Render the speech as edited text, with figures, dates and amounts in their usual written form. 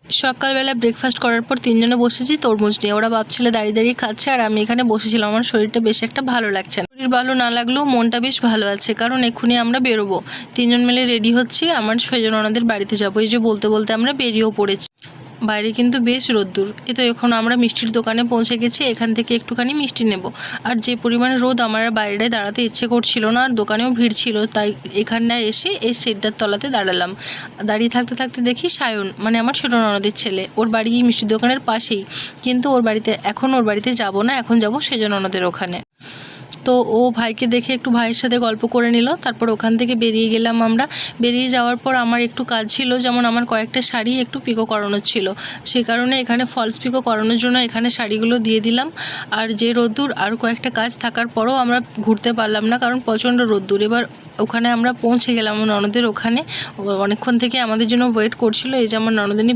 সকালবেলা ব্রেকফাস্ট করার পর তিনজনে বসেছি তরমুজ নিয়ে। ওরা বাপ ছেলে দাঁড়িয়ে দাঁড়িয়ে খাচ্ছে আর আমি এখানে বসেছিলাম। আমার শরীরটা বেশ একটা ভালো লাগছে না। শরীর ভালো না লাগলেও মনটা বেশ ভালো আছে, কারণ এক্ষুনি আমরা বেরোবো। তিনজন মিলে রেডি হচ্ছি, আমার সেজন ওনাদের বাড়িতে যাবো। এই যে বলতে বলতে আমরা বেরিয়েও পড়েছি। বাইরে কিন্তু বেশ রোদ্দুর। তো এখন আমরা মিষ্টির দোকানে পৌঁছে গেছি, এখান থেকে একটুখানি মিষ্টি নেব। আর যে পরিমাণে রোদ, আমার বাইরে দাঁড়াতে ইচ্ছে করছিল না, আর দোকানেও ভিড় ছিল, তাই এখানটায় এসে এই শেডটার তলাতে দাঁড়ালাম। দাঁড়িয়ে থাকতে থাকতে দেখি সায়ন, মানে আমার ছোটো ননদের ছেলে, ওর বাড়ি মিষ্টির দোকানের পাশেই। কিন্তু ওর বাড়িতে যাব না, এখন যাব সেজন ননদের ওখানে। তো ও ভাইকে দেখে একটু ভাইয়ের সাথে গল্প করে নিল। তারপর ওখান থেকে বেরিয়ে গেলাম আমরা। বেরিয়ে যাওয়ার পর আমার একটু কাজ ছিল, যেমন আমার কয়েকটা শাড়ি একটু পিকো করানোর ছিল। সেই কারণে এখানে ফলস পিকো করানোর জন্য এখানে শাড়িগুলো দিয়ে দিলাম। আর যে রোদ্দুর, আর কয়েকটা কাজ থাকার পরও আমরা ঘুরতে পারলাম না, কারণ প্রচণ্ড রোদ্দুর। এবার ওখানে আমরা পৌঁছে গেলাম ননদের ওখানে। অনেকক্ষণ থেকে আমাদের জন্য ওয়েট করছিল। এই যে আমার ননদিনী